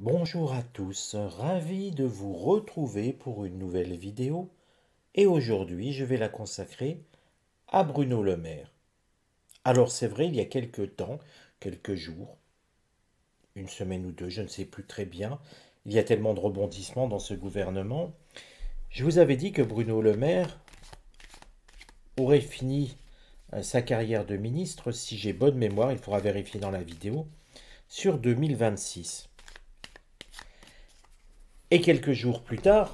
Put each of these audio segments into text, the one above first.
Bonjour à tous, ravi de vous retrouver pour une nouvelle vidéo et aujourd'hui je vais la consacrer à Bruno Le Maire. Alors c'est vrai, il y a quelques temps, quelques jours, une semaine ou deux, je ne sais plus très bien, il y a tellement de rebondissements dans ce gouvernement. Je vous avais dit que Bruno Le Maire aurait fini sa carrière de ministre, si j'ai bonne mémoire, il faudra vérifier dans la vidéo, sur 2026. Et quelques jours plus tard,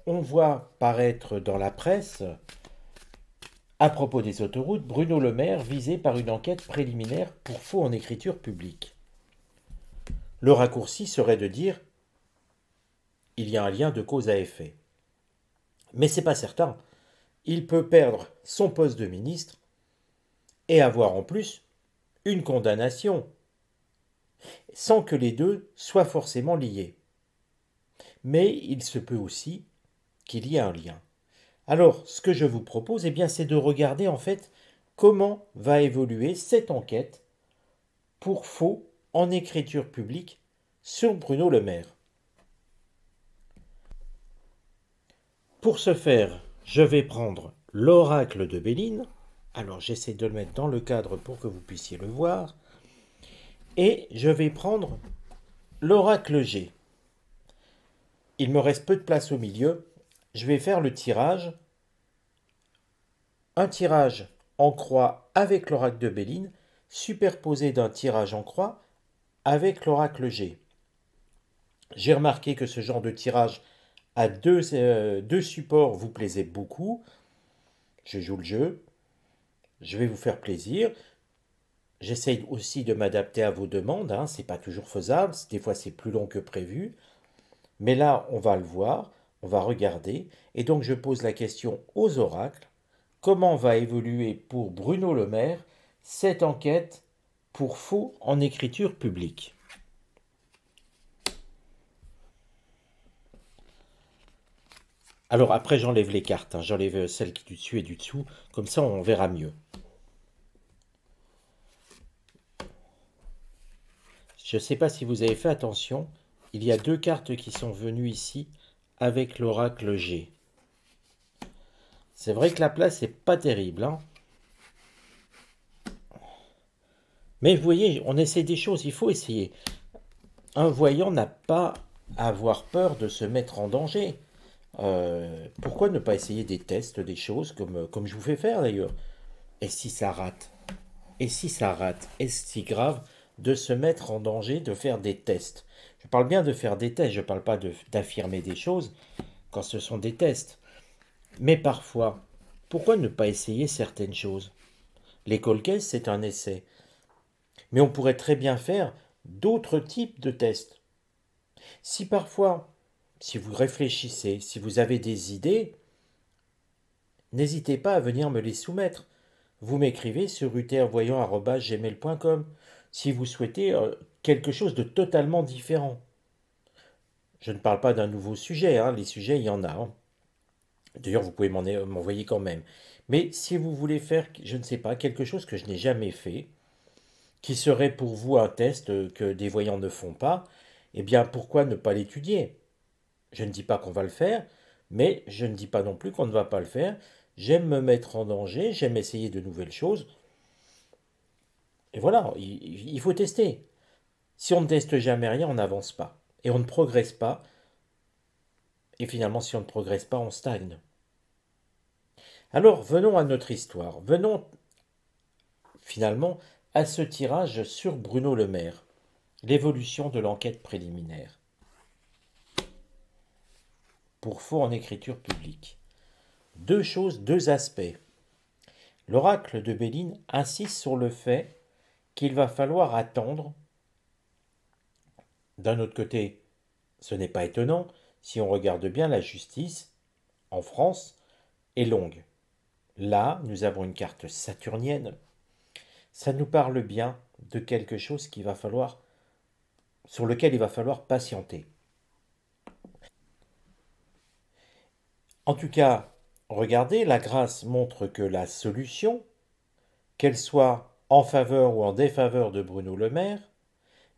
on voit paraître dans la presse, à propos des autoroutes, Bruno Le Maire visé par une enquête préliminaire pour faux en écriture publique. Le raccourci serait de dire il y a un lien de cause à effet. Mais c'est pas certain. Il peut perdre son poste de ministre et avoir en plus une condamnation, sans que les deux soient forcément liés. Mais il se peut aussi qu'il y ait un lien. Alors, ce que je vous propose, eh bien, c'est de regarder en fait comment va évoluer cette enquête pour faux en écriture publique sur Bruno Le Maire. Pour ce faire, je vais prendre l'oracle de Béline. Alors, j'essaie de le mettre dans le cadre pour que vous puissiez le voir. Et je vais prendre l'oracle G. Il me reste peu de place au milieu. Je vais faire le tirage. Un tirage en croix avec l'oracle de Béline, superposé d'un tirage en croix avec l'oracle G. J'ai remarqué que ce genre de tirage à deux supports vous plaisait beaucoup. Je joue le jeu. Je vais vous faire plaisir. J'essaye aussi de m'adapter à vos demandes. C'est pas toujours faisable. Des fois, c'est plus long que prévu. Mais là, on va le voir. On va regarder. Et donc, je pose la question aux oracles. Comment va évoluer pour Bruno Le Maire cette enquête pour faux en écriture publique? Alors après, j'enlève les cartes. J'enlève celles qui du dessus et du dessous. Comme ça, on verra mieux. Je ne sais pas si vous avez fait attention. Il y a deux cartes qui sont venues ici avec l'oracle G. C'est vrai que la place n'est pas terrible. Mais vous voyez, on essaie des choses. Il faut essayer. Un voyant n'a pas à avoir peur de se mettre en danger. Pourquoi ne pas essayer des tests, des choses comme je vous fais faire d'ailleurs? Et si ça rate? Et si ça rate? Est-ce si grave de se mettre en danger, de faire des tests? Je parle bien de faire des tests, je ne parle pas d'affirmer des choses quand ce sont des tests. Mais parfois, pourquoi ne pas essayer certaines choses? Les cold cases, c'est un essai. Mais on pourrait très bien faire d'autres types de tests. Si parfois, si vous réfléchissez, si vous avez des idées, n'hésitez pas à venir me les soumettre. Vous m'écrivez sur utrvoyant@gmail.com si vous souhaitez quelque chose de totalement différent. Je ne parle pas d'un nouveau sujet, les sujets, il y en a. D'ailleurs, vous pouvez m'envoyer quand même. Mais si vous voulez faire, je ne sais pas, quelque chose que je n'ai jamais fait, qui serait pour vous un test que des voyants ne font pas, eh bien pourquoi ne pas l'étudier? Je ne dis pas qu'on va le faire, mais je ne dis pas non plus qu'on ne va pas le faire. J'aime me mettre en danger, j'aime essayer de nouvelles choses. Et voilà, il faut tester. Si on ne teste jamais rien, on n'avance pas. Et on ne progresse pas. Et finalement, si on ne progresse pas, on stagne. Alors, venons à notre histoire. Venons finalement à ce tirage sur Bruno Le Maire. L'évolution de l'enquête préliminaire. Pour faux en écriture publique. Deux choses, deux aspects. L'oracle de Béline insiste sur le fait qu'il va falloir attendre. D'un autre côté, ce n'est pas étonnant, si on regarde bien, la justice en France est longue. Là, nous avons une carte saturnienne. Ça nous parle bien de quelque chose sur lequel il va falloir patienter. En tout cas, regardez, la grâce montre que la solution, qu'elle soit en faveur ou en défaveur de Bruno Le Maire,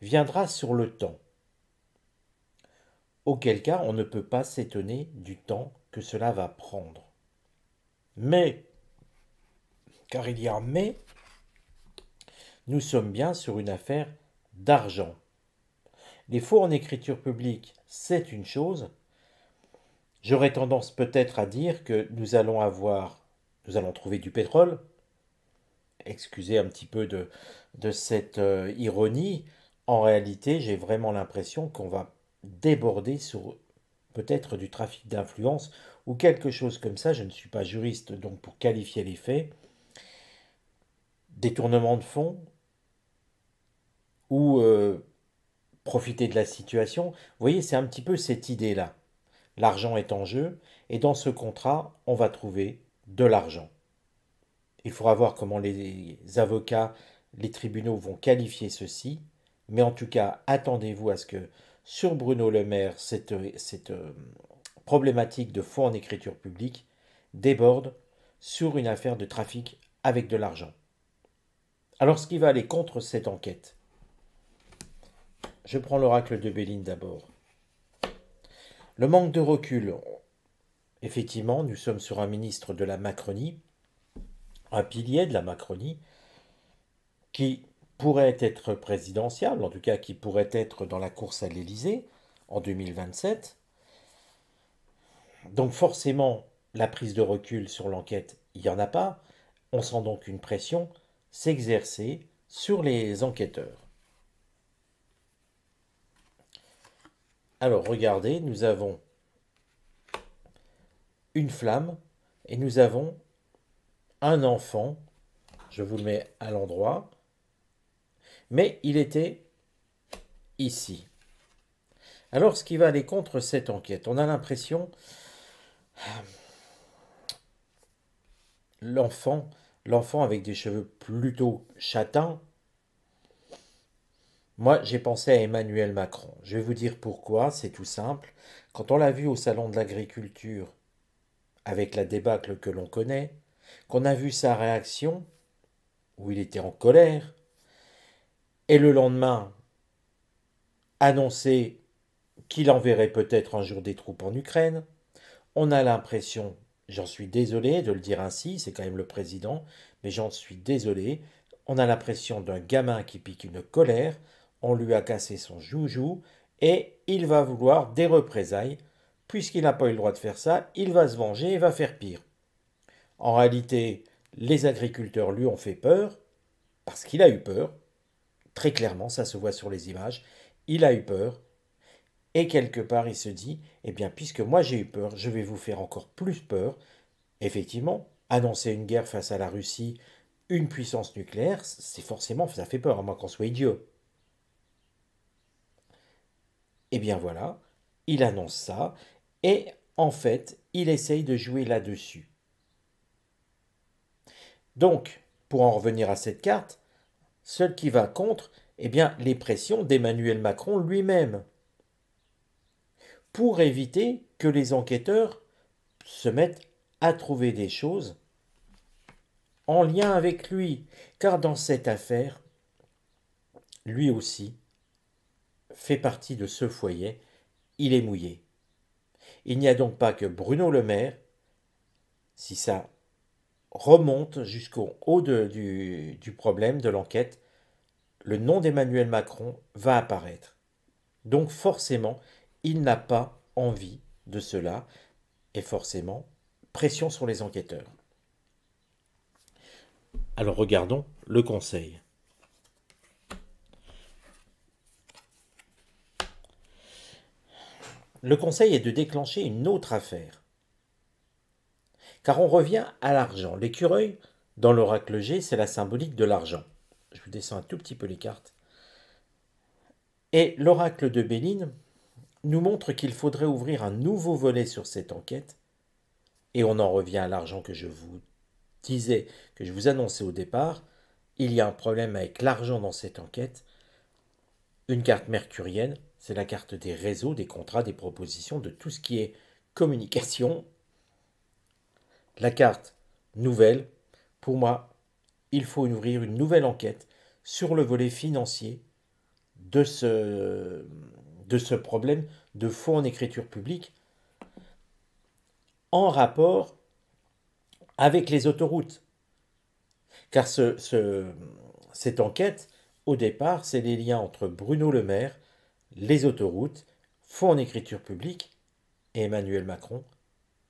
viendra sur le temps. auquel cas on ne peut pas s'étonner du temps que cela va prendre. Mais, car il y a un mais, nous sommes bien sur une affaire d'argent. Les faux en écriture publique, c'est une chose. J'aurais tendance peut-être à dire que nous allons trouver du pétrole. Excusez un petit peu de cette ironie. En réalité, j'ai vraiment l'impression qu'on va déborder sur peut-être du trafic d'influence ou quelque chose comme ça. Je ne suis pas juriste, donc pour qualifier les faits, détournement de fonds ou profiter de la situation. Vous voyez, c'est un petit peu cette idée-là. L'argent est en jeu et dans ce contrat, on va trouver de l'argent. Il faudra voir comment les avocats, les tribunaux vont qualifier ceci, mais en tout cas, attendez-vous à ce que sur Bruno Le Maire, cette problématique de faux en écriture publique déborde sur une affaire de trafic avec de l'argent. Alors, ce qui va aller contre cette enquête, je prends l'oracle de Béline d'abord. Le manque de recul, effectivement, nous sommes sur un ministre de la Macronie, un pilier de la Macronie, qui pourrait être présidentiable, en tout cas qui pourrait être dans la course à l'Élysée en 2027. Donc forcément, la prise de recul sur l'enquête, il n'y en a pas. On sent donc une pression s'exercer sur les enquêteurs. Alors regardez, nous avons une flamme et nous avons un enfant. Je vous le mets à l'endroit. Mais il était ici. Alors ce qui va aller contre cette enquête, on a l'impression l'enfant, l'enfant avec des cheveux plutôt châtains. Moi, j'ai pensé à Emmanuel Macron. Je vais vous dire pourquoi, c'est tout simple. Quand on l'a vu au salon de l'agriculture, avec la débâcle que l'on connaît, qu'on a vu sa réaction, où il était en colère, et le lendemain, annoncer qu'il enverrait peut-être un jour des troupes en Ukraine, on a l'impression, j'en suis désolé de le dire ainsi, c'est quand même le président, mais j'en suis désolé, on a l'impression d'un gamin qui pique une colère, on lui a cassé son joujou, et il va vouloir des représailles, puisqu'il n'a pas eu le droit de faire ça, il va se venger et va faire pire. En réalité, les agriculteurs lui ont fait peur, parce qu'il a eu peur, très clairement, ça se voit sur les images, il a eu peur, et quelque part, il se dit, eh bien, puisque moi j'ai eu peur, je vais vous faire encore plus peur. Effectivement, annoncer une guerre face à la Russie, une puissance nucléaire, c'est forcément, ça fait peur, à moins qu'on soit idiot. Eh bien voilà, il annonce ça, et en fait, il essaye de jouer là-dessus. Donc, pour en revenir à cette carte, seul qui va contre, eh bien, les pressions d'Emmanuel Macron lui-même, pour éviter que les enquêteurs se mettent à trouver des choses en lien avec lui, car dans cette affaire, lui aussi fait partie de ce foyer, il est mouillé. Il n'y a donc pas que Bruno Le Maire, si ça remonte jusqu'au haut du problème de l'enquête, le nom d'Emmanuel Macron va apparaître. Donc forcément, il n'a pas envie de cela, et forcément, pression sur les enquêteurs. Alors regardons le conseil. Le conseil est de déclencher une autre affaire. Car on revient à l'argent. L'écureuil, dans l'oracle G, c'est la symbolique de l'argent. Je vous descends un tout petit peu les cartes. Et l'oracle de Béline nous montre qu'il faudrait ouvrir un nouveau volet sur cette enquête. Et on en revient à l'argent que je vous disais, que je vous annonçais au départ. Il y a un problème avec l'argent dans cette enquête. Une carte mercurienne, c'est la carte des réseaux, des contrats, des propositions, de tout ce qui est communication. La carte nouvelle, pour moi, il faut ouvrir une nouvelle enquête sur le volet financier de de ce problème de faux en écriture publique en rapport avec les autoroutes. Car cette enquête, au départ, c'est les liens entre Bruno Le Maire, les autoroutes, faux en écriture publique, et Emmanuel Macron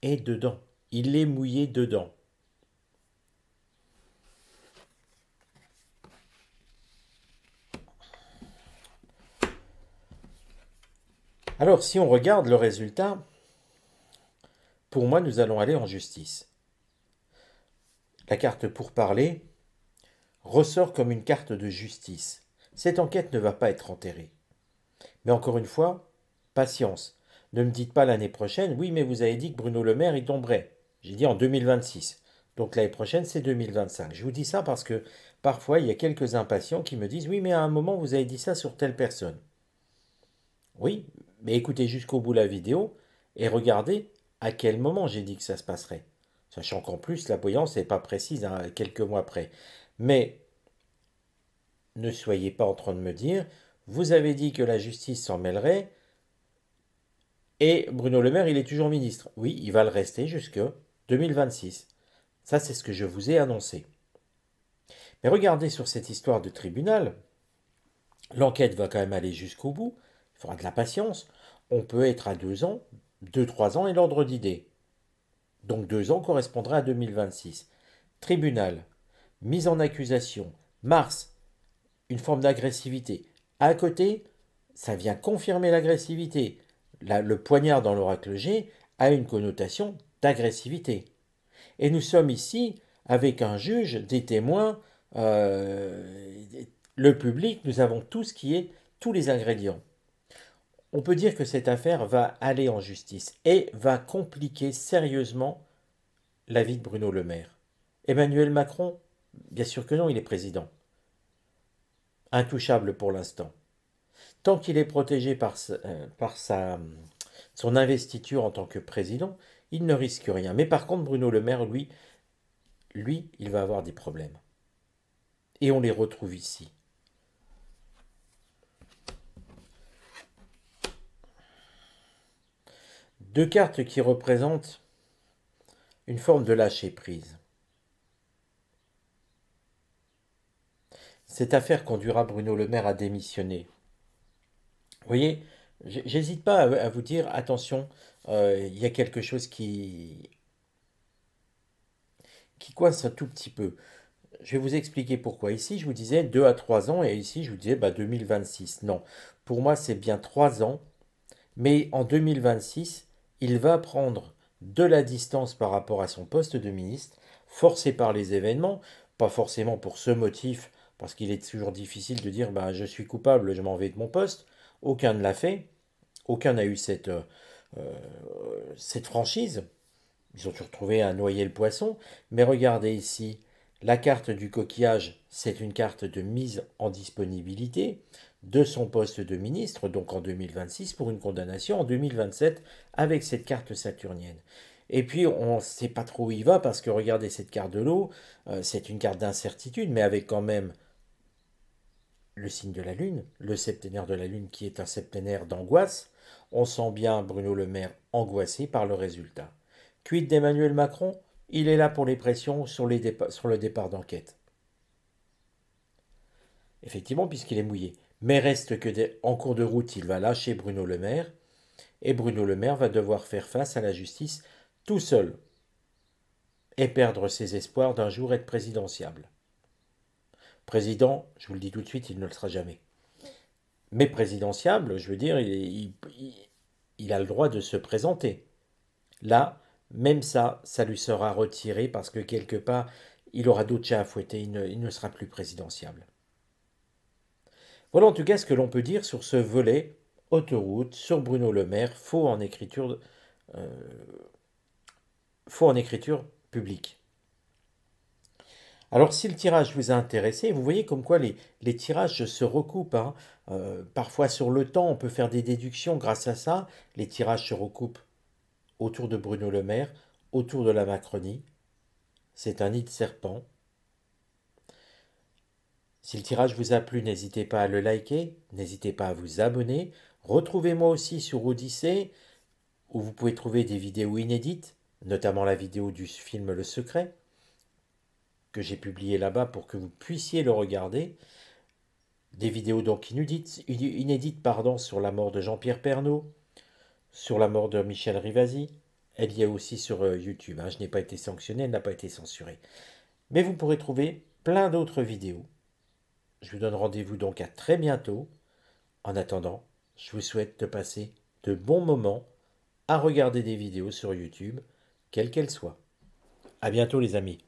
est dedans. Il est mouillé dedans. Alors, si on regarde le résultat, pour moi, nous allons aller en justice. La carte pourparlers ressort comme une carte de justice. Cette enquête ne va pas être enterrée. Mais encore une fois, patience. Ne me dites pas l'année prochaine, oui, mais vous avez dit que Bruno Le Maire, il tomberait. J'ai dit en 2026. Donc l'année prochaine, c'est 2025. Je vous dis ça parce que parfois, il y a quelques impatients qui me disent, oui, mais à un moment, vous avez dit ça sur telle personne. Oui, mais écoutez jusqu'au bout la vidéo et regardez à quel moment j'ai dit que ça se passerait. Sachant qu'en plus, la voyance n'est pas précise, hein, quelques mois près. Mais ne soyez pas en train de me dire, vous avez dit que la justice s'en mêlerait et Bruno Le Maire, il est toujours ministre. Oui, il va le rester jusque 2026. Ça, c'est ce que je vous ai annoncé. Mais regardez sur cette histoire de tribunal, l'enquête va quand même aller jusqu'au bout. Il faudra de la patience. On peut être à 2 ans, 2, 3 ans et l'ordre d'idée. Donc 2 ans correspondra à 2026. Tribunal, mise en accusation, mars, une forme d'agressivité. À côté, ça vient confirmer l'agressivité. Le poignard dans l'oracle G a une connotation d'agressivité. Et nous sommes ici avec un juge, des témoins, le public, nous avons tout ce qui est, tous les ingrédients. On peut dire que cette affaire va aller en justice et va compliquer sérieusement la vie de Bruno Le Maire. Emmanuel Macron, bien sûr que non, il est président. Intouchable pour l'instant. Tant qu'il est protégé par son investiture en tant que président, il ne risque rien. Mais par contre, Bruno Le Maire, lui, il va avoir des problèmes. Et on les retrouve ici. Deux cartes qui représentent une forme de lâcher-prise. Cette affaire conduira Bruno Le Maire à démissionner. Vous voyez, j'hésite pas à vous dire, attention, il y a quelque chose qui coince un tout petit peu. Je vais vous expliquer pourquoi. Ici, je vous disais 2 à 3 ans et ici, je vous disais 2026. Non, pour moi, c'est bien 3 ans, mais en 2026, il va prendre de la distance par rapport à son poste de ministre, forcé par les événements, pas forcément pour ce motif, parce qu'il est toujours difficile de dire je suis coupable, je m'en vais de mon poste. Aucun ne l'a fait, aucun n'a eu cette franchise. Ils ont toujours trouvé à noyer le poisson. Mais regardez ici, la carte du coquillage, c'est une carte de mise en disponibilité de son poste de ministre, donc en 2026, pour une condamnation en 2027 avec cette carte saturnienne. Et puis, on ne sait pas trop où il va, parce que regardez cette carte de l'eau, c'est une carte d'incertitude, mais avec quand même le signe de la Lune, le septénaire de la Lune qui est un septénaire d'angoisse. On sent bien Bruno Le Maire angoissé par le résultat. Quid d'Emmanuel Macron? Il est là pour les pressions sur le départ d'enquête. Effectivement, puisqu'il est mouillé. Mais reste que en cours de route, il va lâcher Bruno Le Maire, et Bruno Le Maire va devoir faire face à la justice tout seul, et perdre ses espoirs d'un jour être présidentiable. Président, je vous le dis tout de suite, il ne le sera jamais. Mais présidentiable, je veux dire, il a le droit de se présenter. Là, même ça lui sera retiré parce que quelque part, il aura d'autres chats à fouetter, il ne sera plus présidentiable. Voilà en tout cas ce que l'on peut dire sur ce volet autoroute, sur Bruno Le Maire, euh, faux en écriture publique. Alors si le tirage vous a intéressé, vous voyez comme quoi les tirages se recoupent, hein. Parfois sur le temps, on peut faire des déductions grâce à ça. Les tirages se recoupent autour de Bruno Le Maire, autour de la Macronie. C'est un nid de serpent. Si le tirage vous a plu, n'hésitez pas à le liker, n'hésitez pas à vous abonner. Retrouvez-moi aussi sur Odyssée, où vous pouvez trouver des vidéos inédites, notamment la vidéo du film Le Secret, que j'ai publié là-bas pour que vous puissiez le regarder. Des vidéos donc inédites pardon, sur la mort de Jean-Pierre Pernaut, sur la mort de Michel Rivasi. Elle y est aussi sur YouTube. Hein. Je n'ai pas été sanctionné, elle n'a pas été censurée. Mais vous pourrez trouver plein d'autres vidéos. Je vous donne rendez-vous donc à très bientôt. En attendant, je vous souhaite de passer de bons moments à regarder des vidéos sur YouTube, quelles qu'elles soient. À bientôt les amis.